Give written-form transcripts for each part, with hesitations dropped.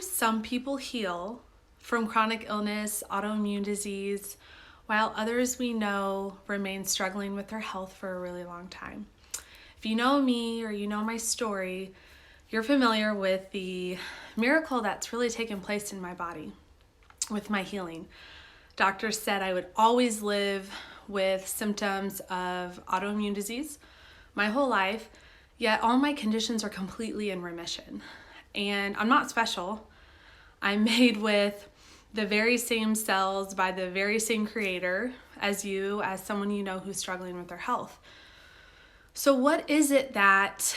Some people heal from chronic illness, autoimmune disease, while others we know remain struggling with their health for a really long time. If you know me or you know my story, you're familiar with the miracle that's really taken place in my body with my healing. Doctors said I would always live with symptoms of autoimmune disease my whole life, yet all my conditions are completely in remission. And I'm not special. I'm made with the very same cells by the very same creator as you, as someone you know who's struggling with their health. So what is it that,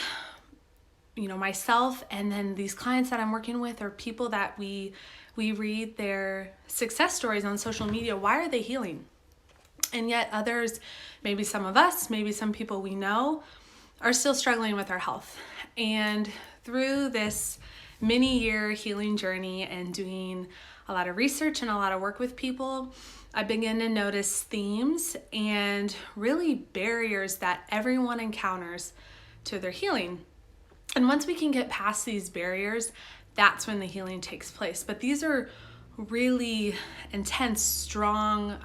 myself and then these clients that I'm working with, or people that we read their success stories on social media, why are they healing? And yet others, maybe some of us, maybe some people we know, are still struggling with our health. And through this many-year healing journey and doing a lot of research and a lot of work with people, I began to notice themes and really barriers that everyone encounters to their healing. And once we can get past these barriers, that's when the healing takes place. But these are really intense, strong,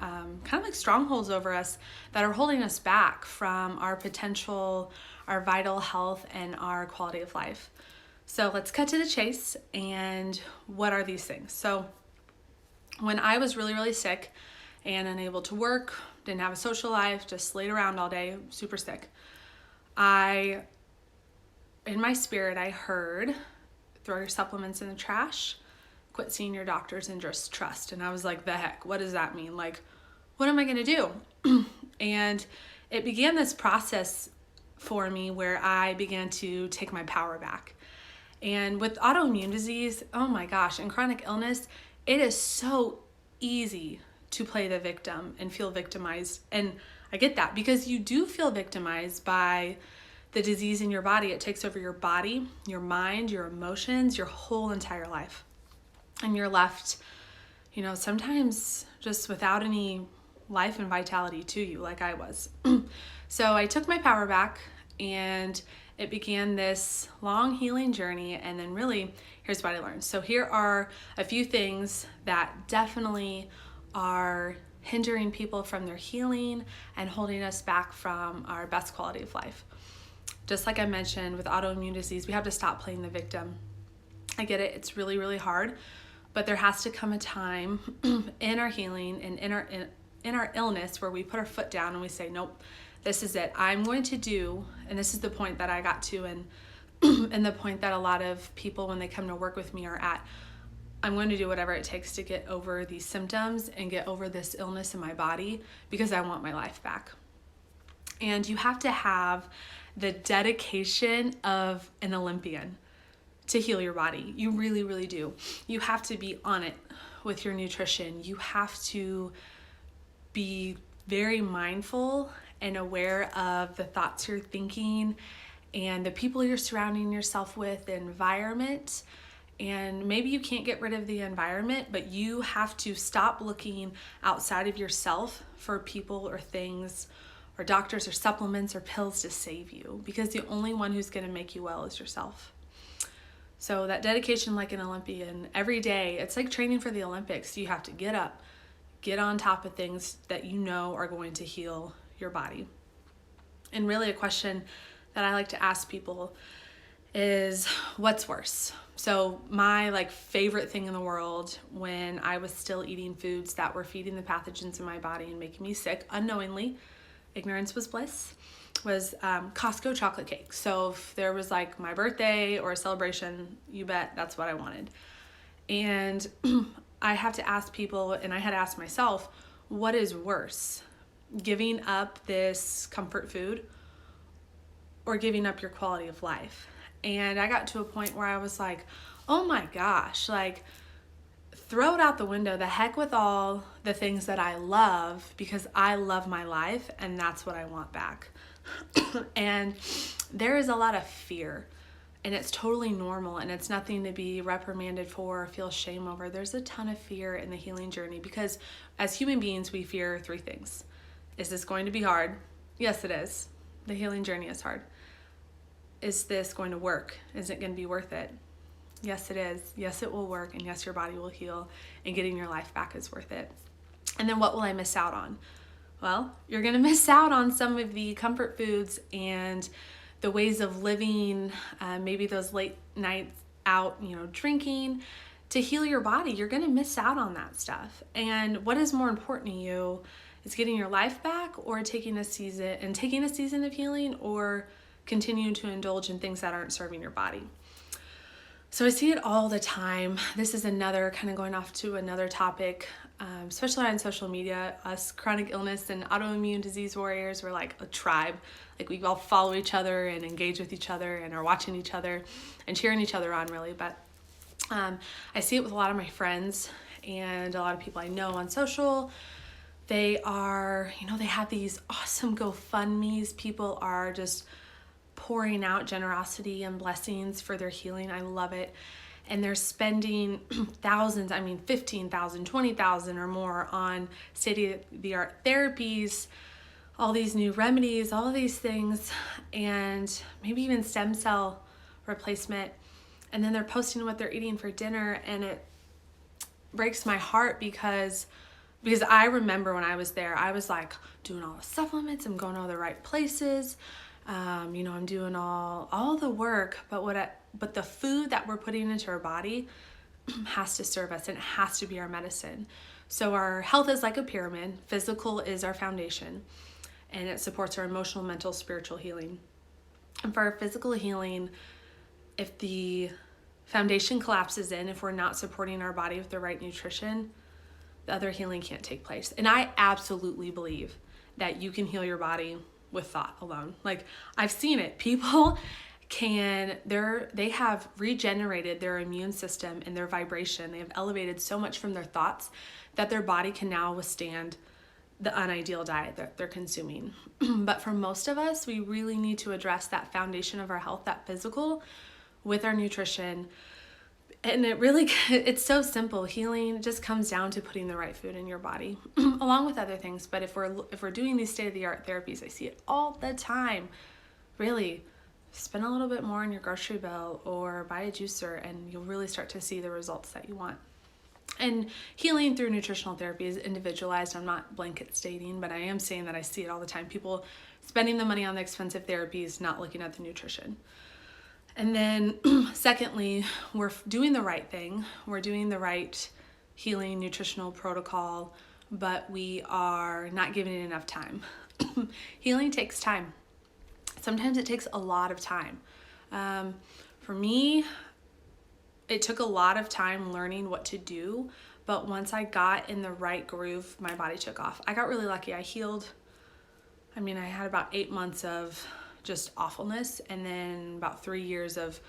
kind of like strongholds over us that are holding us back from our potential, our vital health, and our quality of life. So let's cut to the chase. And what are these things? So when I was really, really sick and unable to work, didn't have a social life, just laid around all day, super sick, in my spirit, I heard, throw your supplements in the trash, quit seeing your doctors, and just trust. And I was like, the heck, what does that mean? Like, what am I going to do? And it began this process for me where I began to take my power back. And with autoimmune disease, oh my gosh, and chronic illness, it is so easy to play the victim and feel victimized. And I get that because you do feel victimized by the disease in your body. It takes over your body, your mind, your emotions, your whole entire life. And you're left, sometimes just without any life and vitality to you, like I was. So I took my power back, and it began this long healing journey. And then really, here's what I learned. So here are a few things that definitely are hindering people from their healing and holding us back from our best quality of life. Just like I mentioned with autoimmune disease, we have to stop playing the victim. I get it, it's really, really hard, but there has to come a time in our healing and in our illness where we put our foot down and we say, nope, this is it. I'm going to do, and this is the point that I got to, and the point that a lot of people when they come to work with me are at. I'm going to do whatever it takes to get over these symptoms and get over this illness in my body because I want my life back. And you have to have the dedication of an Olympian to heal your body. You really, really do. You have to be on it with your nutrition. You have to be very mindful and aware of the thoughts you're thinking and the people you're surrounding yourself with, the environment. And maybe you can't get rid of the environment, but you have to stop looking outside of yourself for people or things or doctors or supplements or pills to save you, because the only one who's going to make you well is yourself. So that dedication, like an Olympian, every day, it's like training for the Olympics. You have to get up, get on top of things that you know are going to heal your body. And really a question that I like to ask people is, what's worse? So my favorite thing in the world when I was still eating foods that were feeding the pathogens in my body and making me sick unknowingly, ignorance was bliss, was Costco chocolate cake. So if there was my birthday or a celebration, you bet that's what I wanted. And I have to ask people, and I had to ask myself, what is worse? Giving up this comfort food or giving up your quality of life? And I got to a point where I was like, oh my gosh, throw it out the window. The heck with all the things that I love, because I love my life and that's what I want back. And there is a lot of fear, and it's totally normal, and it's nothing to be reprimanded for or feel shame over. There's a ton of fear in the healing journey because as human beings, we fear three things. Is this going to be hard? Yes, it is. The healing journey is hard. Is this going to work? Is it going to be worth it? Yes, it is. Yes, it will work. And yes, your body will heal, and getting your life back is worth it. And then what will I miss out on? Well, you're going to miss out on some of the comfort foods and the ways of living, maybe those late nights out, drinking to heal your body. You're going to miss out on that stuff. And what is more important to you is getting your life back, or taking a season of healing, or continuing to indulge in things that aren't serving your body. So I see it all the time. This is another kind of going off to another topic, especially on social media. Us chronic illness and autoimmune disease warriors, we're like a tribe. Like we all follow each other and engage with each other and are watching each other and cheering each other on, really. But I see it with a lot of my friends and a lot of people I know on social. They are, they have these awesome GoFundMes. People are just pouring out generosity and blessings for their healing. I love it. And they're spending thousands, 15,000, 20,000 or more on state-of-the-art therapies, all these new remedies, all of these things, and maybe even stem cell replacement. And then they're posting what they're eating for dinner, and it breaks my heart because I remember when I was there, I was like doing all the supplements, I'm going to all the right places, I'm doing all the work, but the food that we're putting into our body has to serve us, and it has to be our medicine. So our health is like a pyramid. Physical is our foundation, and it supports our emotional, mental, spiritual healing. And for our physical healing, if the foundation collapses if we're not supporting our body with the right nutrition, the other healing can't take place. And I absolutely believe that you can heal your body with thought alone. Like, I've seen it. People they have regenerated their immune system and their vibration. They have elevated so much from their thoughts that their body can now withstand the unideal diet that they're consuming. But for most of us, we really need to address that foundation of our health, that physical, with our nutrition. And it's so simple. Healing just comes down to putting the right food in your body, along with other things. But if we're doing these state-of-the-art therapies, I see it all the time. Really, spend a little bit more on your grocery bill or buy a juicer, and you'll really start to see the results that you want. And healing through nutritional therapy is individualized. I'm not blanket stating, but I am saying that I see it all the time. People spending the money on the expensive therapies, not looking at the nutrition. And then secondly, we're doing the right thing. We're doing the right healing nutritional protocol, but we are not giving it enough time. Healing takes time. Sometimes it takes a lot of time. For me, it took a lot of time learning what to do, but once I got in the right groove, my body took off. I got really lucky. I healed. I had about 8 months of just awfulness, and then about 3 years of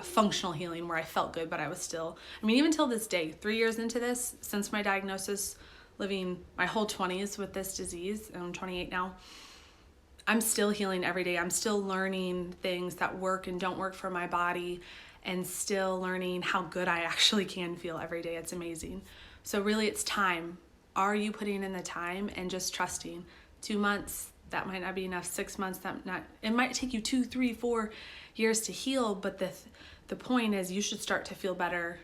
functional healing where I felt good, but I was still, even till this day, 3 years into this, since my diagnosis, living my whole 20s with this disease, and I'm 28 now, I'm still healing every day. I'm still learning things that work and don't work for my body, and still learning how good I actually can feel every day. It's amazing. So really, it's time. Are you putting in the time and just trusting? 2 months, that might not be enough. 6 months, it might take you 2, 3, 4 years to heal, but the point is you should start to feel better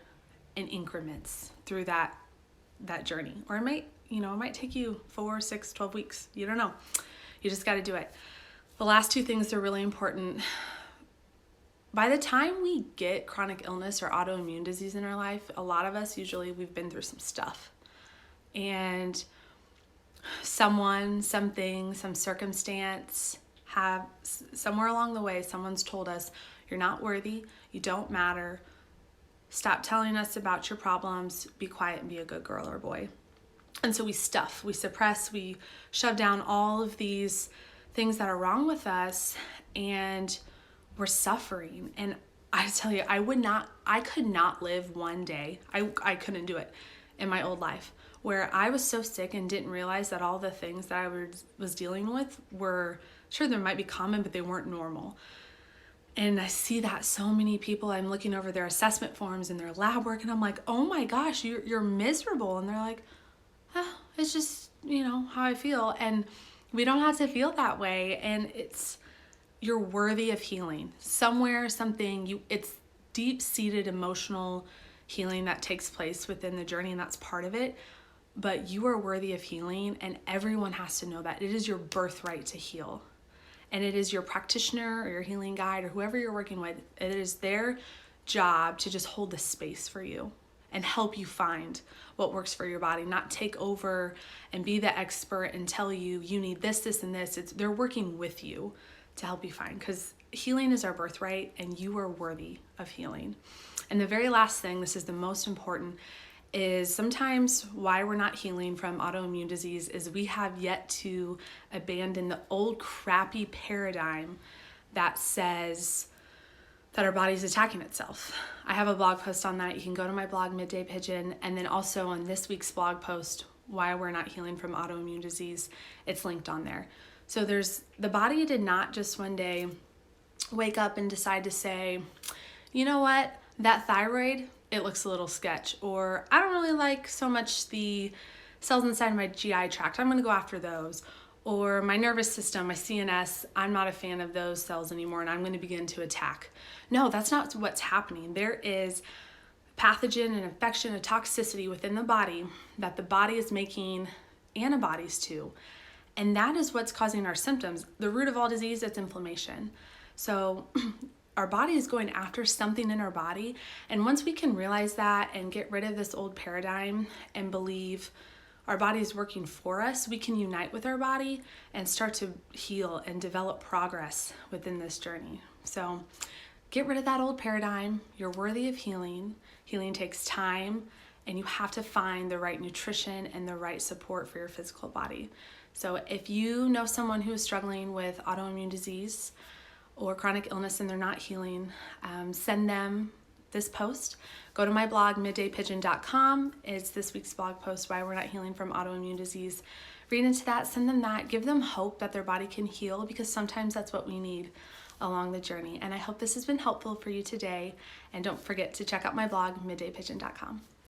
in increments through that journey. Or it might take you 4, 6, 12 weeks. You don't know. You just got to do it. The last two things are really important. By the time we get chronic illness or autoimmune disease in our life, a lot of us, usually we've been through some stuff. And someone, something, some circumstance, somewhere along the way, someone's told us, you're not worthy, you don't matter, stop telling us about your problems, be quiet and be a good girl or boy. And so we stuff, we suppress, we shove down all of these things that are wrong with us, and we're suffering. And I tell you, I could not live one day, I couldn't do it in my old life, where I was so sick and didn't realize that all the things that I was dealing with were, sure, there might be common, but they weren't normal. And I see that so many people, I'm looking over their assessment forms and their lab work, and I'm like, oh my gosh, you're miserable. And they're like, oh, it's just, how I feel. And we don't have to feel that way. And you're worthy of healing. Somewhere, something, deep-seated emotional healing that takes place within the journey, and that's part of it. But you are worthy of healing, and everyone has to know that. It is your birthright to heal. And it is your practitioner or your healing guide or whoever you're working with, it is their job to just hold the space for you and help you find what works for your body, not take over and be the expert and tell you, you need this, this, and this. They're working with you to help you find, because healing is our birthright and you are worthy of healing. And the very last thing, this is the most important, is sometimes why we're not healing from autoimmune disease is we have yet to abandon the old crappy paradigm that says that our body's attacking itself. I have a blog post on that. You can go to my blog, Midday Pigeon, and then also on this week's blog post, why we're not healing from autoimmune disease, it's linked on there. So the body did not just one day wake up and decide to say, you know what, that thyroid, it looks a little sketch, or I don't really like so much the cells inside my GI tract, I'm gonna go after those. Or my nervous system, my CNS, I'm not a fan of those cells anymore and I'm gonna begin to attack. No, that's not what's happening. There is pathogen and infection and toxicity within the body that the body is making antibodies to. And that is what's causing our symptoms. The root of all disease, it's inflammation. So our body is going after something in our body. And once we can realize that and get rid of this old paradigm and believe our body is working for us, we can unite with our body and start to heal and develop progress within this journey. So get rid of that old paradigm. You're worthy of healing. Healing takes time, and you have to find the right nutrition and the right support for your physical body. So if you know someone who is struggling with autoimmune disease or chronic illness and they're not healing, send them this post. Go to my blog, middaypigeon.com. It's this week's blog post, why we're not healing from autoimmune disease. Read into that, send them that, give them hope that their body can heal, because sometimes that's what we need along the journey. And I hope this has been helpful for you today. And don't forget to check out my blog, middaypigeon.com.